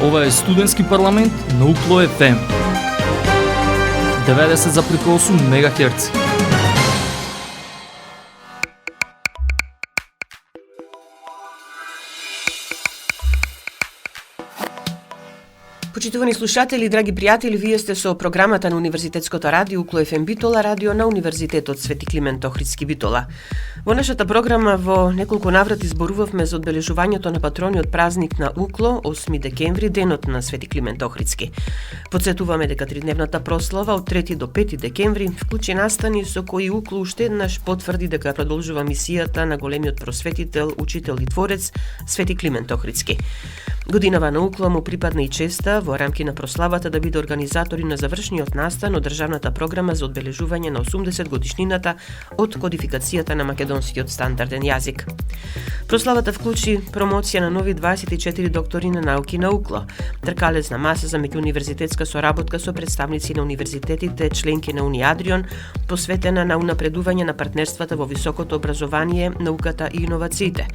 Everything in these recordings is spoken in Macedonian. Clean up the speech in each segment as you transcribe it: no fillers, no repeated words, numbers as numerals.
Ова е студентски парламент на UKLO FM 90,8 МHz. Почитувани слушатели, драги пријатели, вие сте со програмата на Универзитетското радио UKLO FM Битола, радио на Универзитетот Свети Климент Охридски Битола. Во нашата програма во неколку наврати зборувавме за одбележувањето на патрониот празник на UKLO, 8 декември, денот на Свети Климент Охридски. Подсетуваме дека тридневната прослава од 3 до 5 декември вклучи настани со кои UKLO уште еднаш потврди дека продолжува мисијата на големиот просветител, учител и творец Свети Климент Охридски. Годинава на UKLO му припадна и честа во рамки на прославата да биде организатори на завршниот настан од државната програма за одбележување на 80 годишнината од кодификацијата на македонскиот стандарден јазик. Прославата вклучи промоција на нови 24 доктори на науки на UKLO, тркалец на маса за меѓууниверзитетска соработка со представници на универзитетите, членки на Униадрион, посветена на унапредување на партнерствата во високото образование, науката и иновациите.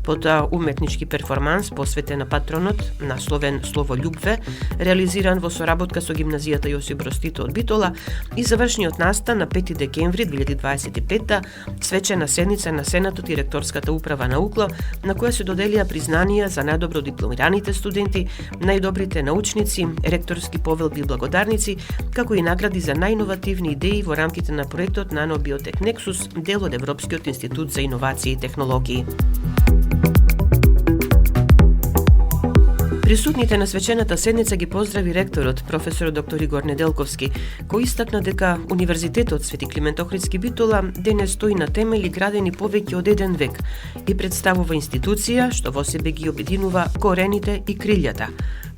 Потоа уметнички перформанс посветен на патронот, насловен Словољубве, реализиран во соработка со гимназијата Јосип Броз Тито од Битола, и завршниот настан на 5 декември 2025, свечена седница на Сенатот и ректорската управа на UKLO, на која се доделија признанија за најдобро дипломираните студенти, најдобрите научници, ректорски повелби и благодарници, како и награди за најиновативни идеи во рамките на проектот Нано-Биотек Нексус, дел од Европскиот институт за иновации и технологии. Присутните на свечената седница ги поздрави ректорот, професор доктор Игор Неделковски, кој истакна дека Универзитетот Свети Климент Охридски Битола денес стои на темели градени повеќе од еден век и представува институција што во себе ги обединува корените и крилјата.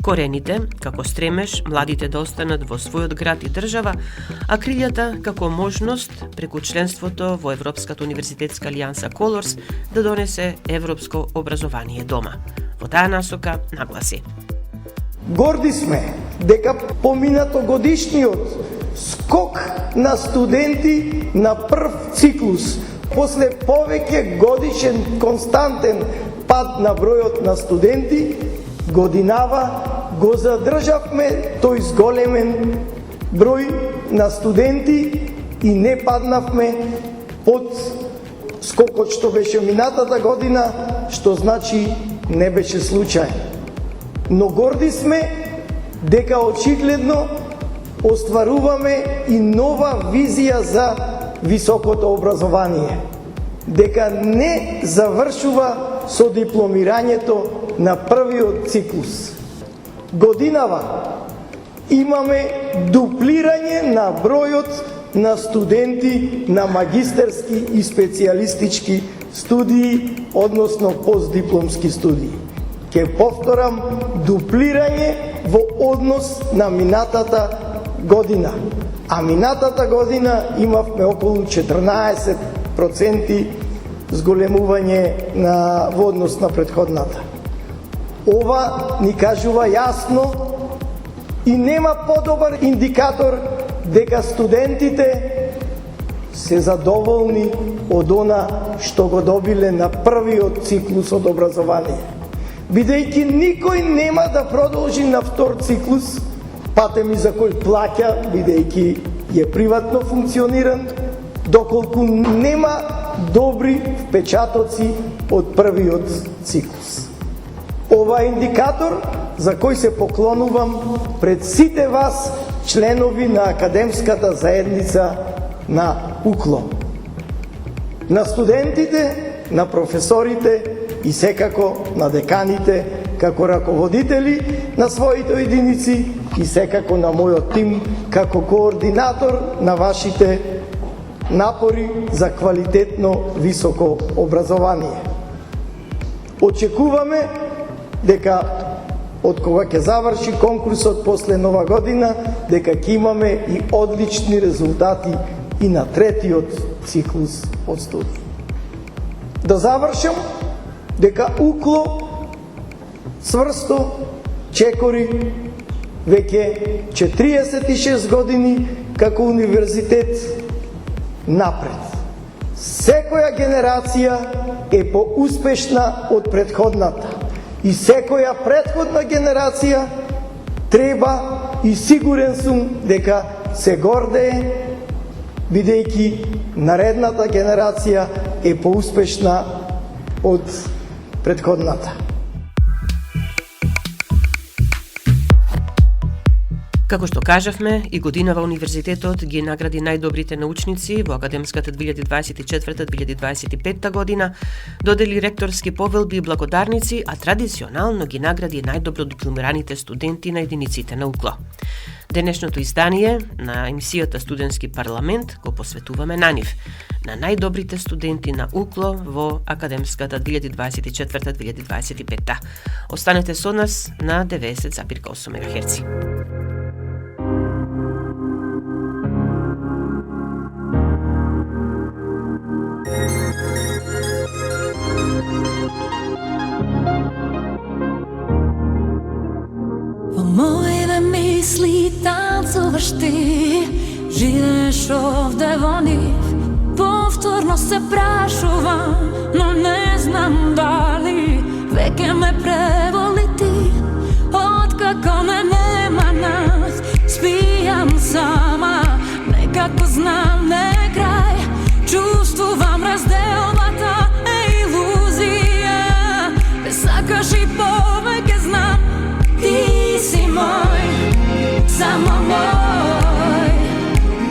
Корените како стремеж младите да останат во својот град и држава, а крилјата како можност преку членството во Европската универзитетска алијанса Колорс да донесе европско образование дома. Во таа насока нагласи: горди сме дека поминато годишниот скок на студенти на прв циклус после повеќе годишен константен пад на бројот на студенти, годинава го задржавме тој зголемен број на студенти и не паднавме под скокот што беше минатата година, што значи не беше случај. Но горди сме дека очигледно остваруваме и нова визија за високото образование. Дека не завршува со дипломирањето на првиот циклус. Годинава имаме дуплирање на бројот на студенти на магистерски и специјалистички студии, односно постдипломски студии. Ке повторам, дуплирање во однос на минатата година. А минатата година имавме околу 14% зголемување во однос на претходната. Ова ни кажува јасно и нема подобар индикатор дека студентите се задоволни од она што го добиле на првиот циклус од образование. Бидејќи никој нема да продолжи на втор циклус, патеми за кој плаќа, бидејќи е приватно функциониран, доколку нема добри впечатоци од првиот циклус. Ова е индикатор за кој се поклонувам пред сите вас, членови на академската заедница на UKLO, на студентите, на професорите и секако на деканите како раководители на своите единици и секако на мојот тим како координатор на вашите напори за квалитетно високо образование. Очекуваме дека од кога ќе заврши конкурсот после Нова година, дека ќе имаме и одлични резултати и на третиот циклус од студии. Да завршам дека UKLO цврсто чекори веќе 46 години како универзитет напред. Секоја генерација е поуспешна од претходната и секоја претходна генерација треба и сигурен сум дека се гордее, бидејќи наредната генерација е поуспешна од претходната. Како што кажавме, и годинава универзитетот ги награди најдобрите научници во академската 2024-2025 година, додели ректорски повелби и благодарници, а традиционално ги награди најдобро дипломираните студенти на единиците на УКЛО. Денешното издание на емисијата Студентски парламент го посветуваме на нив, на најдобрите студенти на УКЛО во академската 2024-2025. Останете со нас на 90,8 МГц. Во моите мисли танцуваш ти, живееш овде во нив. Повторно се прашувам, но не знам дали веќе ме преволи ти. Откако ме нема нас, спијам сама, некако знам не крај. Чувствувам разделбата е илузија, те сакаш и повеќе знам. Ти си мој, само мој.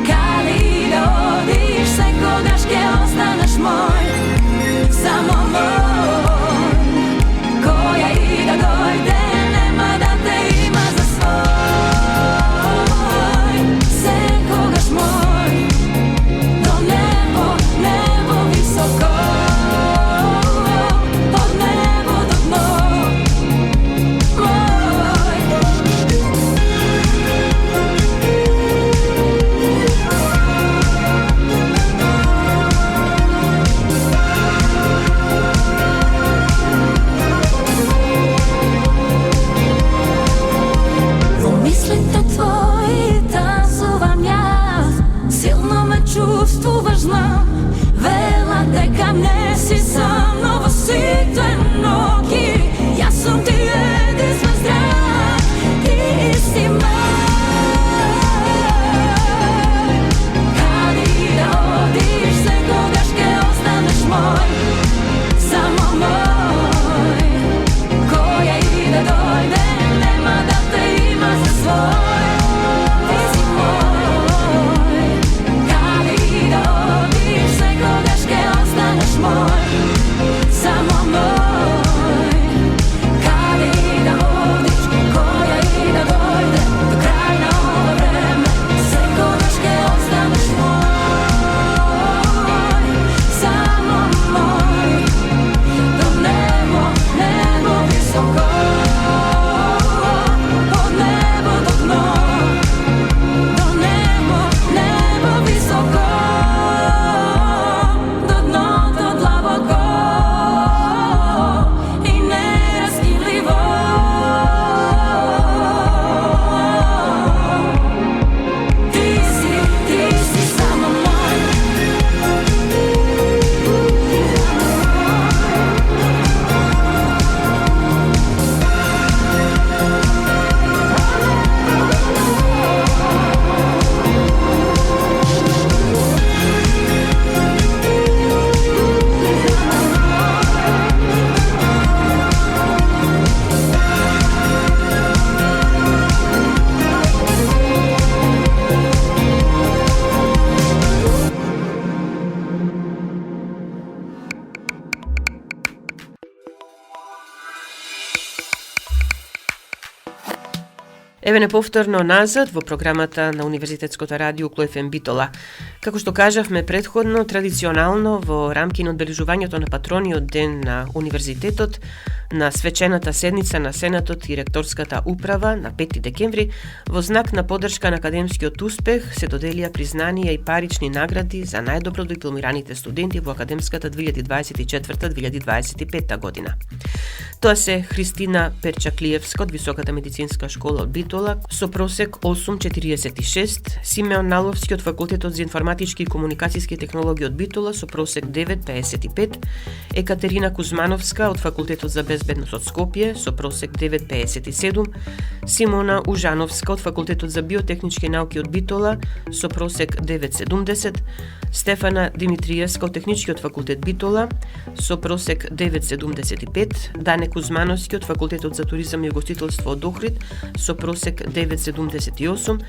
Каде да одиш, секогаш ке останеш мој. Само мој. Која и да дојде, нема да те има за свој. Секогаш мој. До небо, небо високо. Од небо до дно. Чувствуваш, знам, вела дека не си сам, но во сите ноги јас сум ти единствен здрав. Ти си мој. Каде да одиш, секогаш ке останеш мој. Само мој. Која и да дојде, нема да те има за свој. Само мој. Каде и да одиш, која и да дојде, до крај на ова време, секогаш ке останеш мој. Само мој. До небо, небо високо. Од небо до дно. До небо, небо високо. Еве неповторно назад во програмата на Универзитетското радио УКЛО ФМ Битола. Како што кажавме предходно, традиционално во рамки на одбележувањето на патрониот ден на универзитетот, на свечената седница на Сенатот и ректорската управа на 5 декември, во знак на поддршка на академскиот успех се доделија признанија и парични награди за најдобро дипломираните студенти во академската 2024-2025 година. Тоа се Христина Перчаклиевска од Високата медицинска школа од Битола со просек 8,46, Симеон Наловски од Факултетот за информатички и комуникацијски технологии од Битола со просек 9,55, Екатерина Кузмановска од Факултетот за безбедност безбедност од Скопје со просек 9,57, Симона Ужановска од Факултетот за биотехнички науки од Битола со просек 9,70, Стефана Димитриевска од Техничкиот факултет Битола со просек 9,75, Дане Кузмановски од Факултетот за туризам и гостителство од Охрид со просек 9,78,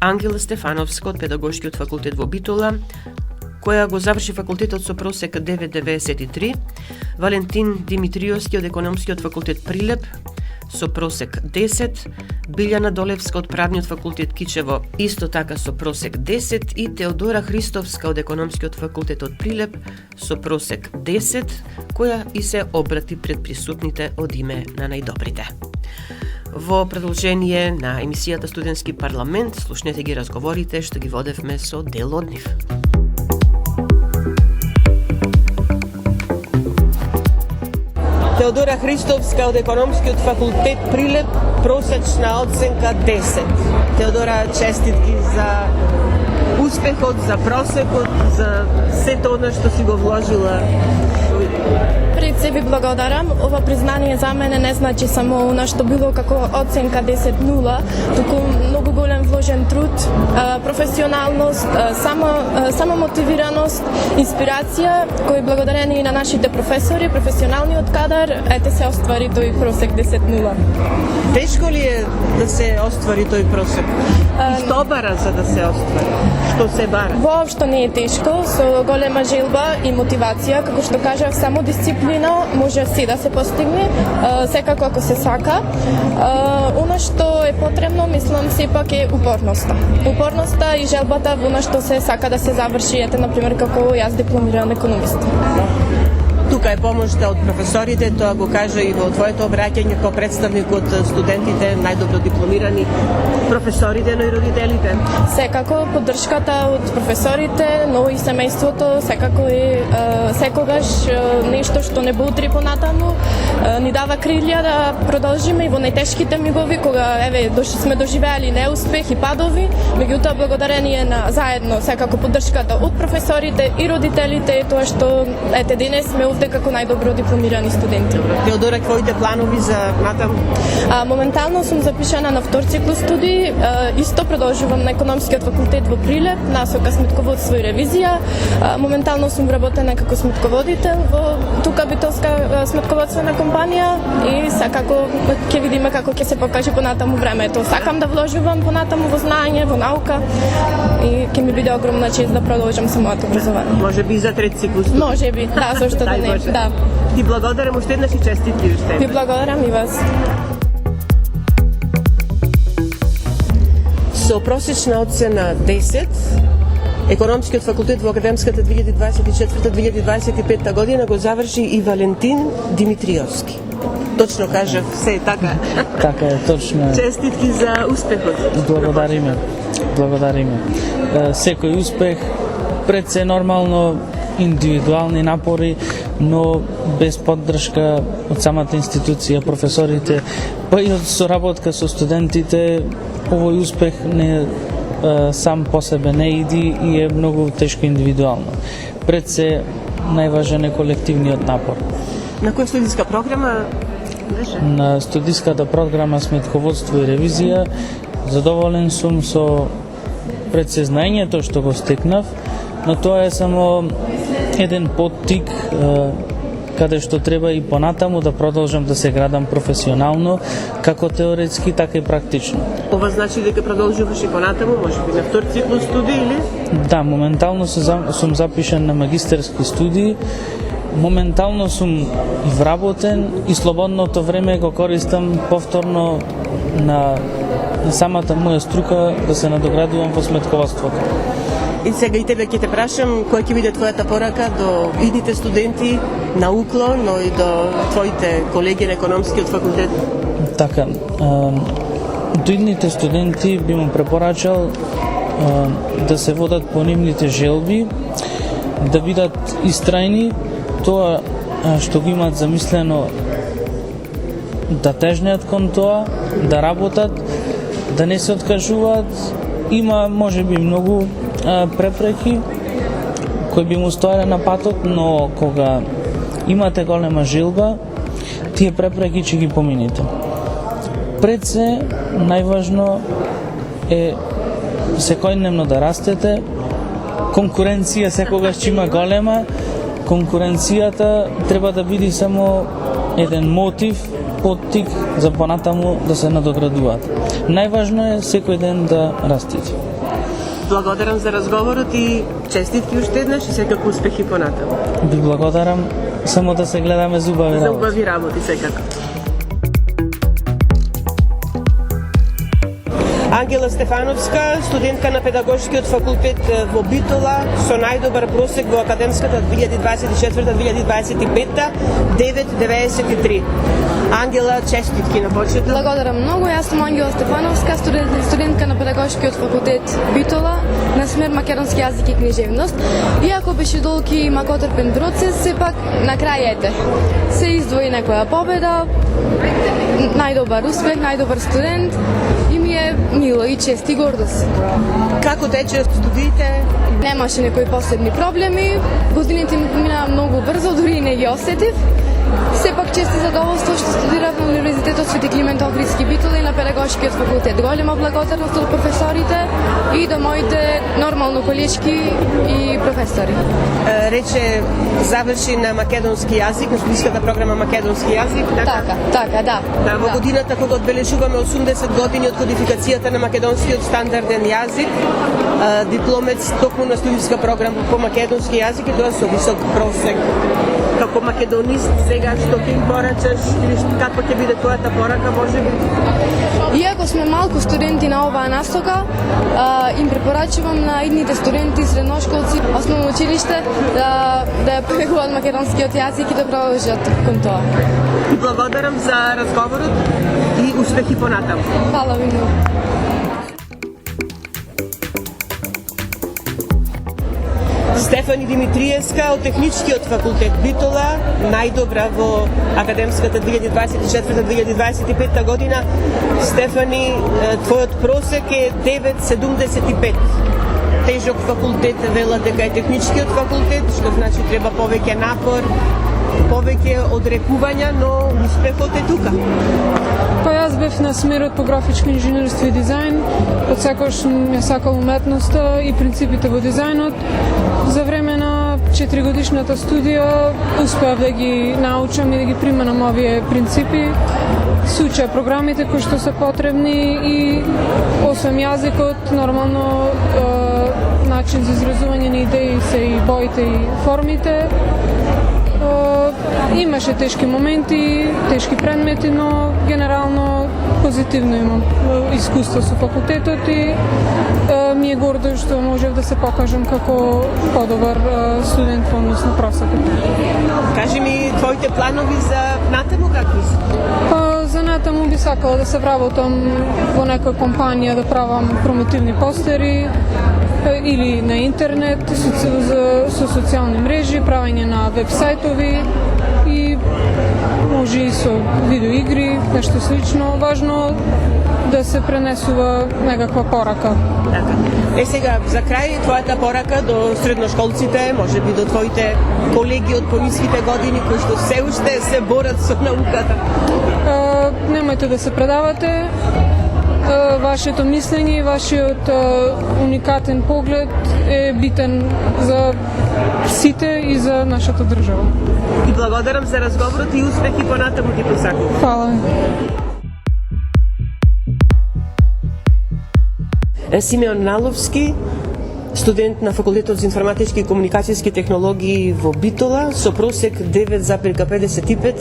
Ангела Стефановска од Педагошкиот факултет во Битола, која го заврши факултетот со просек 9,93, Валентин Димитриевски од Економскиот факултет Прилеп со просек 10, Билјана Долевска од Правниот факултет Кичево исто така со просек 10 и Теодора Христовска од Економскиот факултет од Прилеп со просек 10, која и се обрати пред присутните од име на најдобрите. Во продолжение на емисијата Студентски парламент, слушнете ги разговорите што ги водевме со дел од нив. Теодора Христовска од Економскиот факултет Прилеп, просечна оценка 10. Теодора, честитки за успехот, за просекот, за сето она што си го вложила. Пред се ви благодарам. Ова признание за мене не значи само она што било како оценка 10-0, туку многу голем вложен труд, професионалност, самомотивираност, инспирација, кои благодарени на нашите професори, професионалниот кадар, ете се оствари тој просек 10-0. Тешко ли е да се оствари тој просек? И што бара за да се оствари? Што се бара? Воопшто не е тешко, со голема желба и мотивација, како што кажав, само дисциплина може се да се постигне, секако ако се сака. Она што е потребно, мислам, сепак е упорноста. Упорноста и желбата во она што се сака да се заврши, ете, например, како јас дипломиран економист. Тука е помошта од професорите, тоа го кажа и во твоето обраќање како представник од студентите, најдобро дипломирани, професорите, но и родителите. Секако поддршката од професорите, но и семејството, секако е секогаш нешто што не буутри понатаму, ни дава крилја да продолжиме и во најтешките мигови, кога сме доживеали неуспех и падови, меѓутоа благодарение на заедно секако поддршката од професорите и родителите, тоа што ете денес сме овде како најдобро дипломирани студенти. Теодора, твоите планови за натаму? Моментално сум запишана на втор циклус студии, исто продолжувам на Економскиот факултет во Прилеп, насока сметководство и ревизија. Моментално сум вработена како сметководител во тука битолска сметководствена компанија и секако ќе видиме како ќе се покаже понатаму времето. Сакам да вложувам понатаму во знаење, во наука и ќе ми биде огромна чест да продолжам со моето образование. Може би за трет циклус. Може би, да, зашто да не. Да. Ти благодарам уште еднаш и честитки уште. Ви благодарам и вас. Со просечна оцена 10, Економскиот факултет во академската 2024-2025 година го заврши и Валентин Димитриевски. Точно кажав, се е така. Така е, точно е. Честитки за успехот. Благодариме. Благодариме. Секој успех пред се нормално индивидуални напори, но без поддршка од самата институција, професорите, па и од соработка со студентите, овој успех не сам по себе не иди и е многу тешко индивидуално. Пред се најважен е колективниот напор. На која студиска програма беше? На студиската програма сметководство и ревизија. Задоволен сум со пред се знаењето што го стекнав, но тоа е само еден поттик каде што треба и понатаму да продолжам да се градам професионално, како теоретски, така и практично. Ова значи дека продолжуваш и понатаму, може би на втор циклус студии или? Да, моментално сум запишан на магистерски студии, моментално сум и вработен и слободното време го користам повторно на самата моја струка да се надоградувам во сметководството. И сега и тебе ќе те прашам, која ќе биде твојата порака до идните студенти на УКЛО, но и до твоите колеги на Економскиот факултет? Така, до идните студенти би му препорачал да се водат по нивните желби, да бидат истрајни, тоа што го имаат замислено да тежнеат кон тоа, да работат, да не се откажуваат. Има можеби многу препреки кои би му стоеле на патот, но кога имате голема желба тие препреки ќе ги помините. Пред се, најважно е секојдневно да растете. Конкуренција секогаш ќе има голема. Конкуренцијата треба да биде само еден мотив, поттик за понатаму да се надоградуваат. Најважно е секој ден да растете. Благодарам за разговорот и честитки уште еднаш и секако успехи понатаму. Ви благодарам, само да се гледаме за убави За работи. убави работи секако. Ангела Стефановска, студентка на педагошкиот факултет во Битола, со најдобар просек во академската 2024-2025, 9.93. Ангела, честитки на почеток. Благодарам многу. Јас сум Ангела Стефановска, студентка на педагошкиот факултет Битола на смер македонски јазик и книжевност. Иако беше долг и макотрпен процес, сепак на крај ете се издвои некоја победа, најдобар успех, најдобар студент и ми е мило и чест и гордост. Како тече студиите? Немаше некои посебни проблеми, годините ми поминаа многу брзо, дури и не ги осетив. Сепак чест и задоволство што студирав на Универзитетот Свети Климент Охридски Битола и на педагошкиот факултет. Голема благодарност од професорите и до моите нормално колешки и професори. Рече заврши на македонски јазик, на студиската програма македонски јазик. Така, да. Во годината кога одбележуваме 80 години од кодификацијата на македонскиот стандарден јазик, дипломец токму на студиска програма по македонски јазик и тоа со висок просек. Како македонист сега што ќе им порачаш или како ќе биде твојата порака можеби? Иако сме малку студенти на оваа насока, им препорачувам на идните студенти, средношколци, основно училиште да ја повегуваат македонскиот јазик и да продолжат кон тоа. И благодарам за разговорот и успехи понатаму. Фала ви многу. Стефани Димитриевска од Техничкиот факултет Битола, најдобра во академската 2024-2025 година. Стефани, твојот просек е 9.75. Тежок факултет, велат дека е Техничкиот факултет, што значи треба повеќе напор, повеќе одрекувања, но успехот е тука. Па јас бев на смерот по графичко инженерство и дизајн, од секогаш ја сакал уметноста и принципите во дизајнот. За време на 4-годишната студија успеав да ги научам и да ги применам овие принципи. Се учеа програмите кои што се потребни и освен јазикот, нормално начин за изразување на идеи се и боите и формите. Имаше тешки моменти, тешки предмети, но генерално позитивно имам искуство со факултетот и ми е гордо што можев да се покажам како подобар студент во однос на просекот. Кажи ми твоите планови за натаму какви се? За натаму би сакала да се вработам во нека компанија да правам промотивни постери или на интернет со социјални мрежи, правење на веб-сајтови и може и со видеоигри, нешто слично. Важно да се пренесува некаква порака. Така. Сега, за крај, твојата порака до средношколците, може би до твоите колеги од пониските години, кои што се уште се борат со науката. Немојте да се предавате. Вашето мислење и вашиот уникатен поглед е битен за сите и за нашата држава. И благодарам за разговорот и успехи понатаму ти посакувам. Фала. Симеон Наловски, студент на факултетот за информатички и комуникацијски технологии во Битола, со просек 9.55,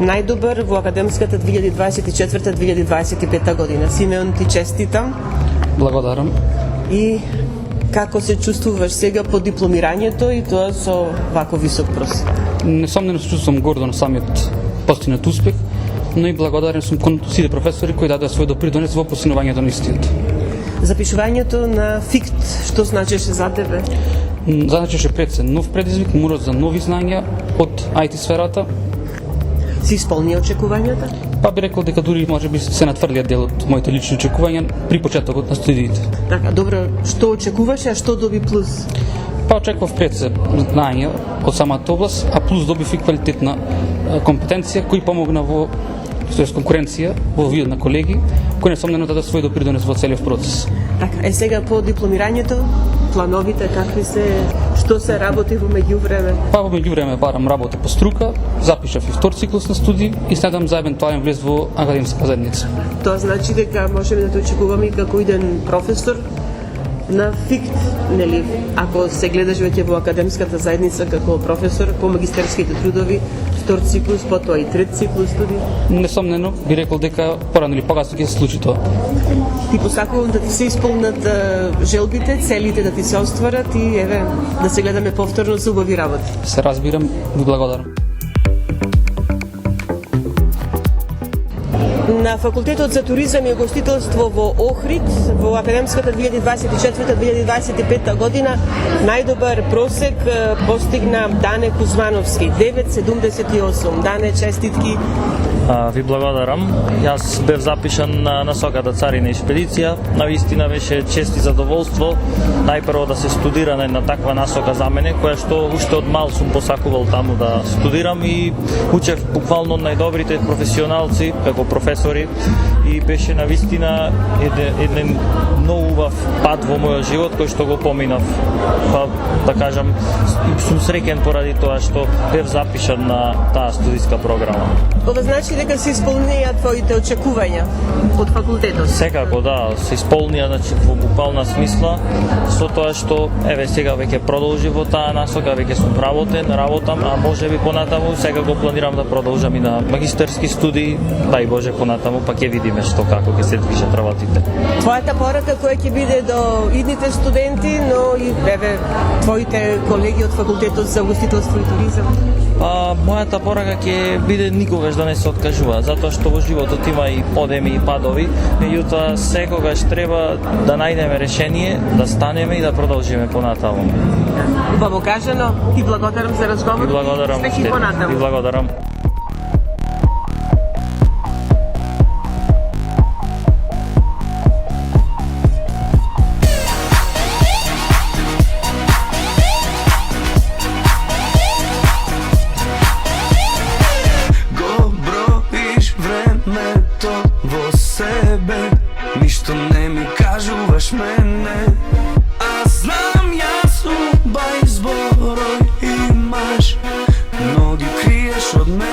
најдобар во академската 2024-2025 година. Симеон, ти честитам. Благодарам. И како се чувствуваш сега по дипломирањето и тоа со вако висок просек? Несомнено се чувствувам гордо на самиот постигнат успех, но и благодарен сум кон сите професори кои дадоа свој допринос во постигнувањето на истиот. Запишувањето на ФИКТ, што значеше за тебе? Значеше пред се нов предизвик, морот за нови знања од IT сферата. Си исполни очекувањата? Па би рекол дека дури можеби се натврлија дел од моите лични очекувања при почетокот на студиите. Така, добро, што очекуваше, а што доби плюс? Па очекував пред се знаење од самата област, а плюс добив и квалитетна компетенција кои помогна во конкуренција во вид на колеги, кои несомнено даде свој допринос во целиот процес. Така, сега по дипломирањето, плановите какви се, што се работи во меѓувреме? Па во меѓувреме барам работа по струка, запишав и втор циклус на студии и следам за евентуален влез во академска заедница. Тоа значи дека можеме да те очекуваме и како иден професор на ФИКТ, нели? Ако се гледаш веќе во академската заедница како професор по магистерските трудови, втор циклус, потоа и трет циклус студии. Несомнено би рекол дека порано или погасно ќе се случи тоа. Ти посакувам да ти се исполнат желбите, целите да ти се остварат и еве да се гледаме повторно за убави работи. Се разбирам, ви благодарам. На факултетот за туризам и гостителство во Охрид во академската 2024-2025 година најдобар просек постигна Дане Кузмановски 9,78. Дане, честитки. Ви благодарам. Јас бев запишан на насоката царина и експедиција. Навистина беше чест и задоволство најпрво да се студира на една таква насока за мене, која што уште од мал сум посакувал таму да студирам и учев буквално најдобрите професионалци како професори и беше навистина еден многу убав пат во мојот живот кој што го поминав. Па да кажам, сум среќен поради тоа што бев запишан на таа студиска програма. Ова значи дека се исполнија твоите очекувања од факултетот? Секако да, се исполнија, значи во буквална смисла, со тоа што еве сега веќе продолжи во таа насока, веќе сум работам, а можеби понатаму сега го планирам да продолжам и на магистерски студии, дај Боже понатаму, па ќе видиме што како ќе се движат работите. Твојата порака која ќе биде до идните студенти, но и еве твоите колеги од факултетот за гостителство и туризам? Мојата порака ќе биде никогаш да не се откажува, затоа што во животот има и подеми и падови, меѓутоа секогаш треба да најдеме решение, да станеме и да продолжиме понатаму. Убаво кажано, ти благодарам за разговор. Ви благодарам. Успехи понатаму. Ви благодарам. Ништо не ми кажуваш мене, а знам јас убај зборој имаш, но ги криеш од мене.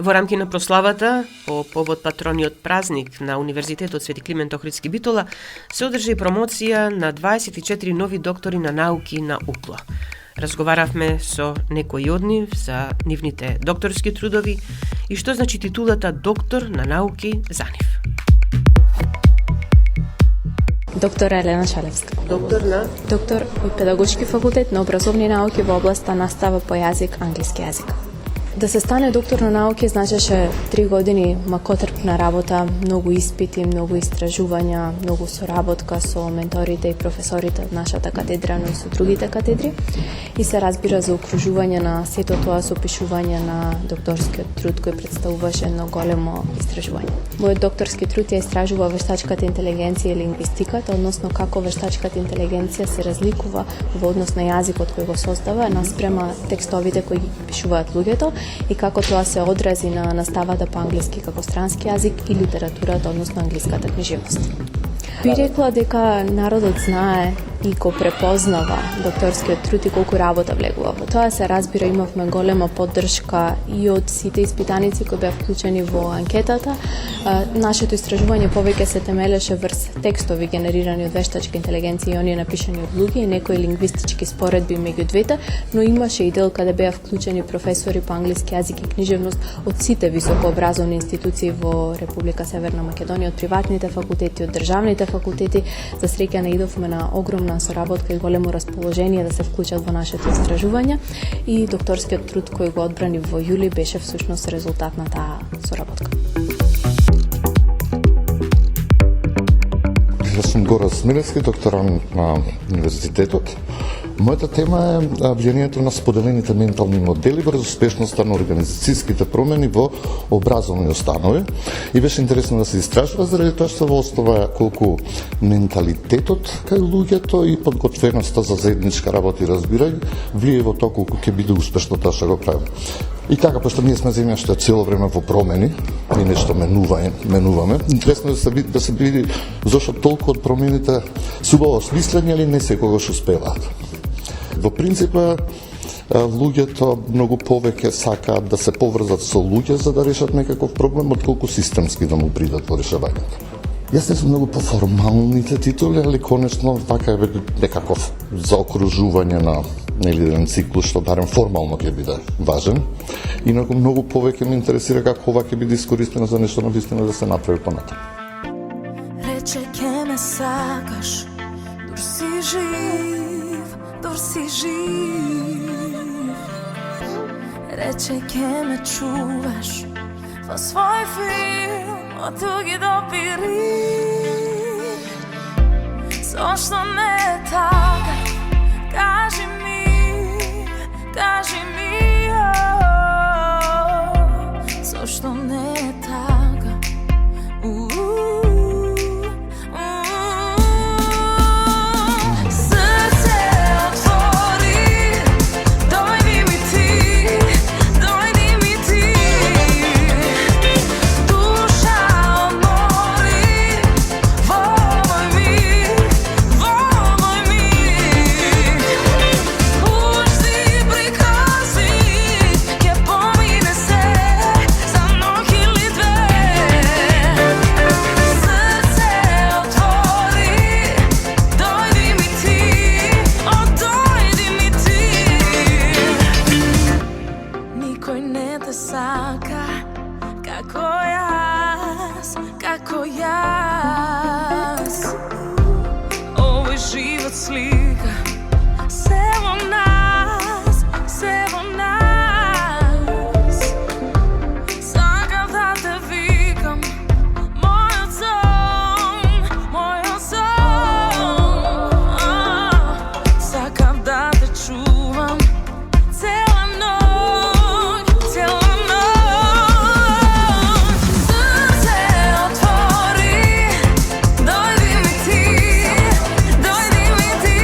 Во рамки на прославата, по повод патрониот празник на Универзитетот Свети Климент Охридски Битола, се одржи промоција на 24 нови доктори на науки на УКЛО. Разговаравме со некои од нив за нивните докторски трудови и што значи титулата доктор на науки за нив. Доктор Елена Шалевска. Доктор од Педагошки факултет на образовни науки во областа настава по јазик, англиски јазик. Да се стане доктор на науки значеше 3 години макотрпна работа, многу испити, многу истражувања, многу соработка со менторите и професорите од нашата катедра, но и со другите катедри. И се разбира за окружување на сето тоа со пишување на докторскиот труд кој представуваше едно големо истражување. Мојот докторски труд ја истражува вештачката интелигенција и лингвистиката, односно како вештачката интелигенција се разликува во однос на јазикот кој го создава наспрема текстовите кои ги пишуваат луѓето и како тоа се одрази на наставата по англиски како странски јазик и литературата, односно англиската книжевност. Би рекла дека народот знае и го препознава докторскиот труд и колку работа влегува во тоа. Се разбира, имавме голема поддршка и од сите испитаници кои беа вклучени во анкетата. Нашето истражување повеќе се темелеше врз текстови генерирани од вештачка интелигенција и оние напишани од луѓе и некои лингвистички споредби меѓу двете, но имаше и дел каде беа вклучени професори по англиски јазик и книжевност од сите високообразовни институции во Република Северна Македонија, од приватните факултети, од државните факултети. За среќа наидовме на огромна соработка и големо расположение да се вклучат во нашето истражување и докторскиот труд кој го одбрани во јули беше всушност резултат на таа соработка. Јас сум Гоran Смилевски, докторант на универзитетот. Мојата тема е влијанието на споделените ментални модели врз успешноста на организацијските промени во образовни установи и беше интересно да се истражува заради тоа што во основа колку менталитетот кај луѓето и подготвеноста за заедничка работа и разбирање влијае во тоа колку ќе биде успешно тоа што го правиме. И така, пошто ние сме земја што е цело време во промени и нешто менуваме, интересно е да се види зошто толку од промените се убаво смислени, али не секогаш успеваат. Во принципа, луѓето многу повеќе сакаат да се поврзат со луѓе за да решат некаков проблем, отколку системски да му придат во решавањето. Јас не сум многу по формалните титули, али конечно така е некаков заокружување на еден циклус што барем формално ќе биде важен. Инаку многу повеќе ме интересира како ова ќе биде искористено за нешто навистина да се направи понатаму. Рече ке ме сакаш, дур си жив, дур си жив. Рече ке ме чуваш во свој филм од туги допири. Зошто не е така? Кажи ми, зошто не е така? Срце отвори, дојди ми ти, душа одмори во мој мир, Пушти прикази, ќе помине се за ног или две. Срце отвори, дојди ми ти, дојди ми ти. Никој не те сака како јас, како јас. Овој живот слика се во нас, се во нас. Сакам да те викам, мојот сон, мојот сон. Сакам да те чувам цела ноќ, цела ноќ. Срце отвори, дојди ми ти, дојди ми ти.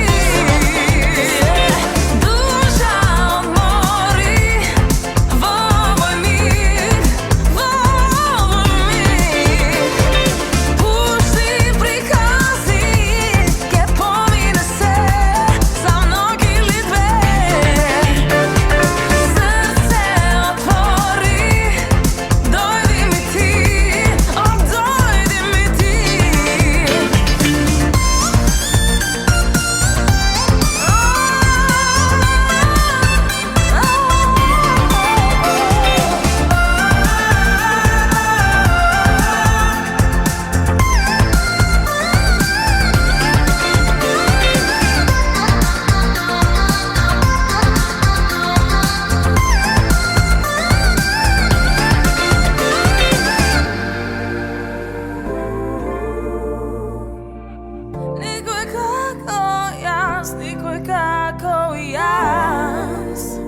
nas nikoj kako i jaz.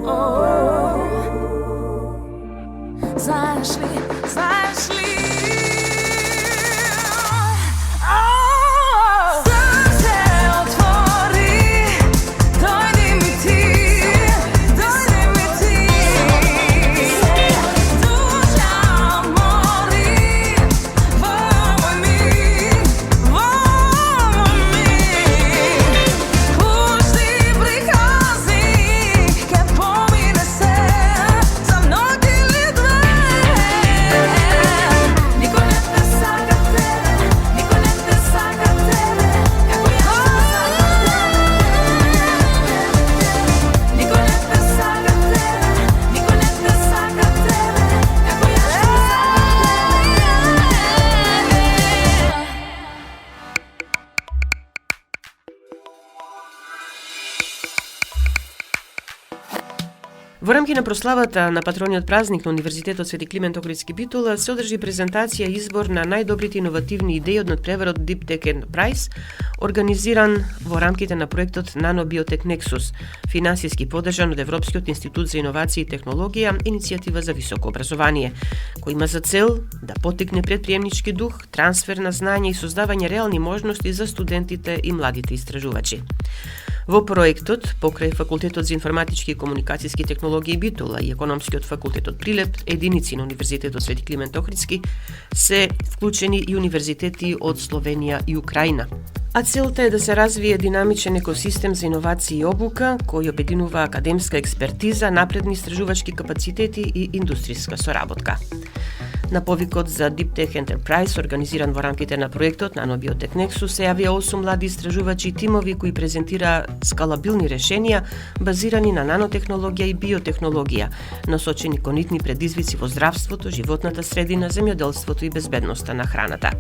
Znaš li, znaš li? Во рамки на прославата на патрониот празник на Универзитетот Свети Климент Охридски Битола се одржи презентација и избор на најдобрите иновативни идеи од надпреварот Deep Tech Enterprise, организиран во рамките на проектот Nanobiotech Nexus, финансиски поддржан од Европскиот институт за иновации и технологија, иницијатива за високо образование, кој има за цел да поттикне предприемнички дух, трансфер на знаење и создавање реални можности за студентите и младите истражувачи. Во проектот, покрај Факултетот за информатички и комуникацијски технологии Битола и Економскиот факултет од Прилеп, единици на Универзитетот Свети Климент Охридски, се вклучени и универзитети од Словенија и Украина. А целта е да се развие динамичен екосистем за иновации и обука, кој обединува академска експертиза, напредни истражувачки капацитети и индустријска соработка. На повикот за Deep Tech Enterprise, организиран во рамките на проектот Nanobiotech Nexus, се јавија 8 млади истражувачи и тимови кои презентираа скалабилни решенија базирани на нанотехнологија и биотехнологија, насочени кон итни предизвици во здравството, животната средина, земјоделството и безбедноста на храната.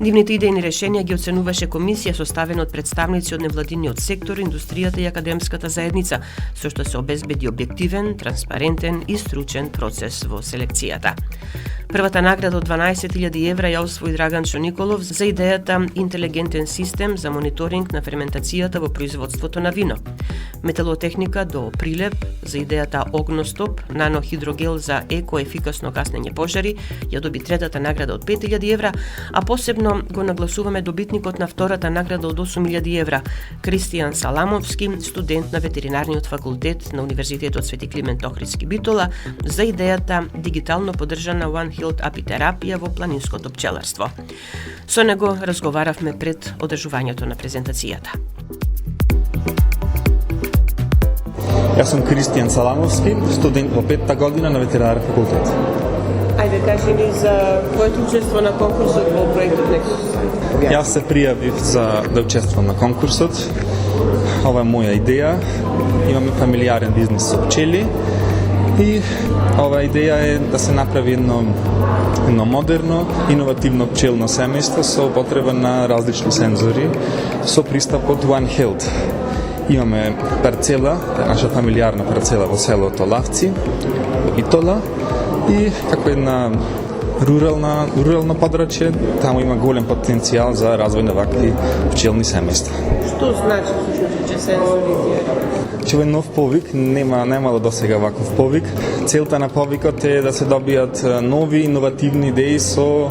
Нивните идејни решенија ги оценуваше комисија составена од представници од невладиниот сектор, индустријата и академската заедница, со што се обезбеди објективен, транспарентен и стручен процес во селекцијата. Првата награда од 12.000 евра ја освои Драган Николов за идејата интелигентен систем за мониторинг на ферментацијата во производството на вино. Металотехника до Прилеп за идејата Огностоп, нанохидрогел за екоефикасно гаснење пожари, ја доби третата награда од 5.000 евра, а посебно го нагласуваме добитникот на втората награда од 8.000 евра, Кристијан Саламовски, студент на ветеринарниот факултет на Универзитетот Свети Климент Охридски Битола, за идејата дигитално поддржана One Health апитерапија во планинското пчеларство. Со него разговаравме пред одржувањето на презентацијата. Јас сум Кристијан Саламовски, студент во 5-та година на ветеринарен факултет. Ајде, кажи ни за твоето учество на конкурсот во проектот Nexus. Јас се пријавив за да учествувам на конкурсот. Ова е моја идеја. Имаме фамилијарен бизнис со пчели и ова идеја е да се направи едно модерно, иновативно пчелно семејство со употреба на различни сензори со пристапот One Health. Имаме парцела, наша фамилијарна парцела во селото Лавци, Битола, и како една рурално подрачје, таму има голем потенцијал за развој на вакви пчелни семејства. Што значи че сензори? Че нов повик, немало досега ваков повик. Целта на повикот е да се добијат нови иновативни идеи со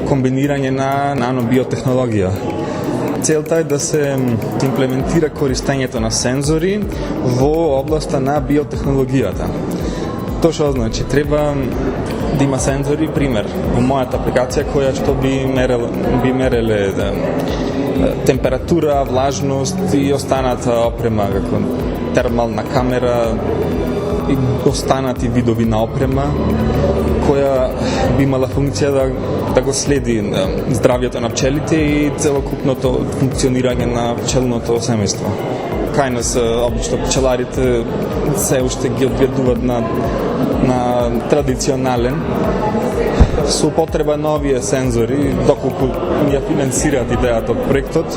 комбинирање на нанобиотехнологија. Целта е да се имплементира користењето на сензори во областа на биотехнологијата. Тоа што значи, треба да има сензори, пример, во мојата апликација која што би мереле температура, влажност и останата опрема, како термална камера и останати видови на опрема, која би имала функција да го следи здравјето на пчелите и целокупното функционирање на пчелното семејство. Кај нас обично пчеларите се уште ги одгледуваат на традиционален со употреба на овие сензори, доколку ја финансираат идејата од проектот,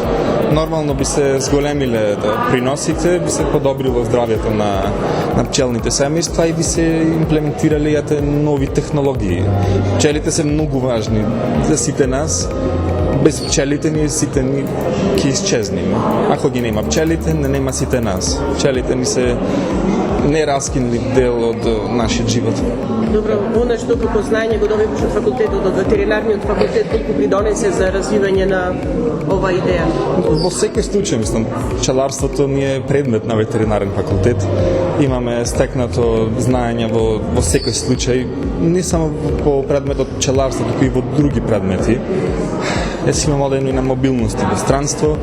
нормално би се зголемиле приносите, би се подобрило здравјето на пчелните семејства и би се имплементирале нови технологии. Пчелите се многу важни за сите нас. без пчелите ние сите ни ќе исчезнеме. Ако ги нема пчелите, не нема сите нас. Пчелите ни се нераскинлив дел од нашиот живот. Добро, она што како знаење го добиваш од факултетот, од ветеринарниот факултет, колку придонесе за развивање на ова идеја? Во секој случај, мислам, пчеларството ми е предмет на ветеринарен факултет. Имаме стекнато знаење во секој случај, не само по предметот пчеларство, туку и во други предмети. Јас имам одено и на мобилност и во странство,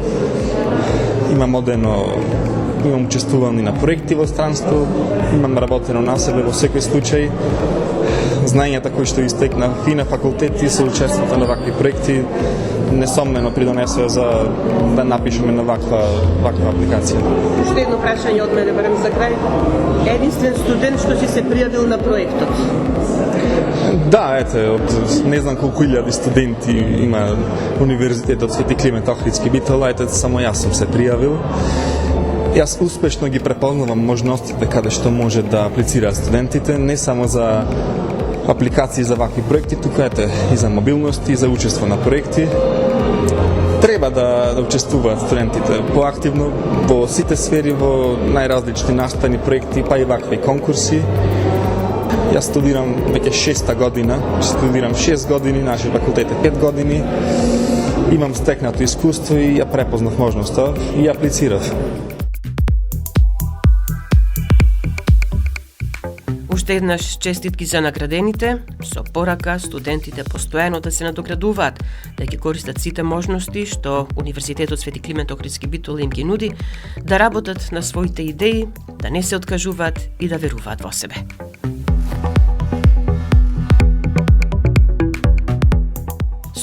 имам учествувани на проекти во странство, имам работено на себе во секој случај. Знаењата кои што истекнав и на факултети со учеството на вакви проекти несомнено придонесува за да напишеме на ваква апликација. Уште едно прашање од мене, барем за крај. Единствен студент што си се пријавил на проектот? Да, ете, од не знам колку илјади студенти има Универзитетот Свети Климент Охридски Битола, ете само јас сум се пријавил. Јас успешно ги препознавам можностите каде што може да аплицираат студентите, не само за апликации за вакви проекти, туку ете и за мобилност и за учество на проекти. Треба да учествуваат студентите поактивно во сите сфери, во најразлични настани проекти, па и вакви конкурси. Јас студирам веќе 6-та година, студирам 6 години, нашиот факултет е 5 години. Имам стекнато искуство и ја препознав можноста и ја аплицирав. Уште еднаш честитки за наградените, со порака студентите постојано да се надоградуваат, да ги користат сите можности што Универзитетот Свети Климент Охридски Битола им ги нуди, да работат на своите идеи, да не се откажуваат и да веруваат во себе.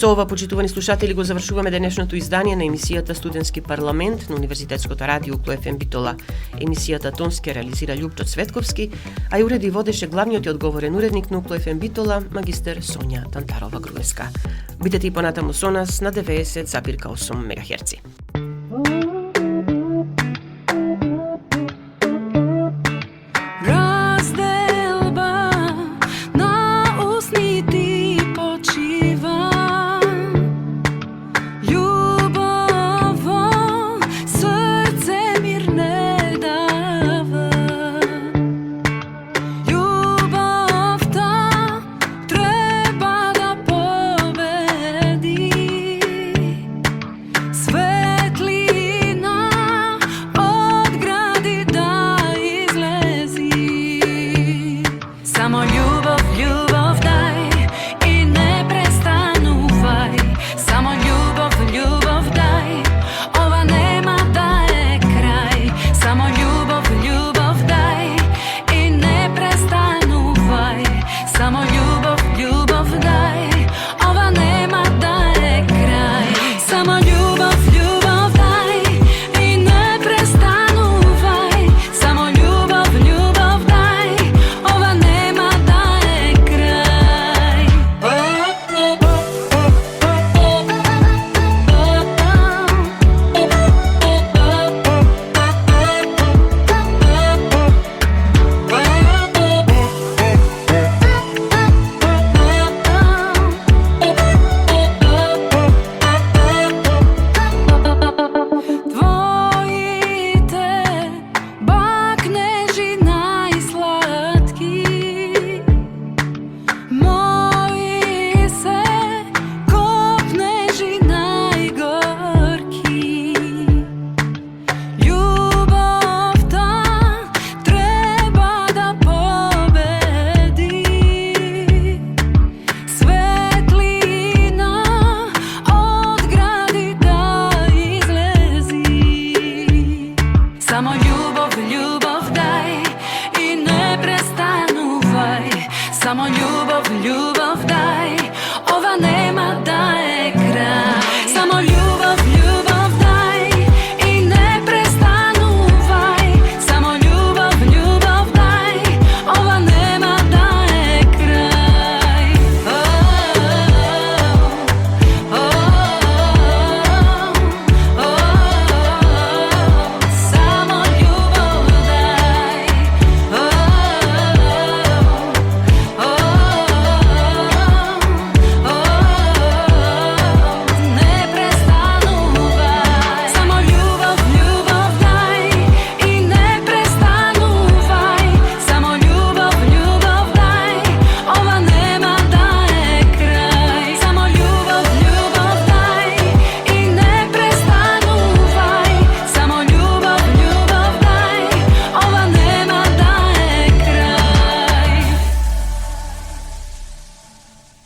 Со ова, почитувани слушатели, го завршуваме денешното издание на емисијата Студентски парламент на Универзитетското радио УКЛО-ФМ Битола. Емисијата тонски реализира Љупчо Цветковски, а ја уреди и водеше главниот и одговорен уредник на УКЛО-ФМ Битола, магистер Сонја Тантарова-Груевска. Бидете и понатаму со нас на 90,8 МГц.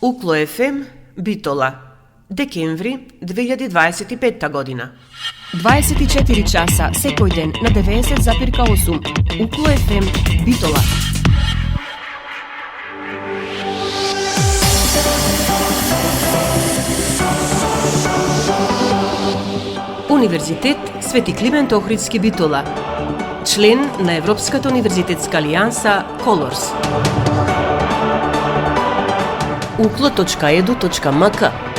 Укло ФМ, Битола, декември 2025 година. 24 часа секој ден на 90,8. Укло ФМ, Битола. Универзитет Свети Климент Охридски Битола. Член на Европската универзитетска алијанса Колорс. uklo.edu.mk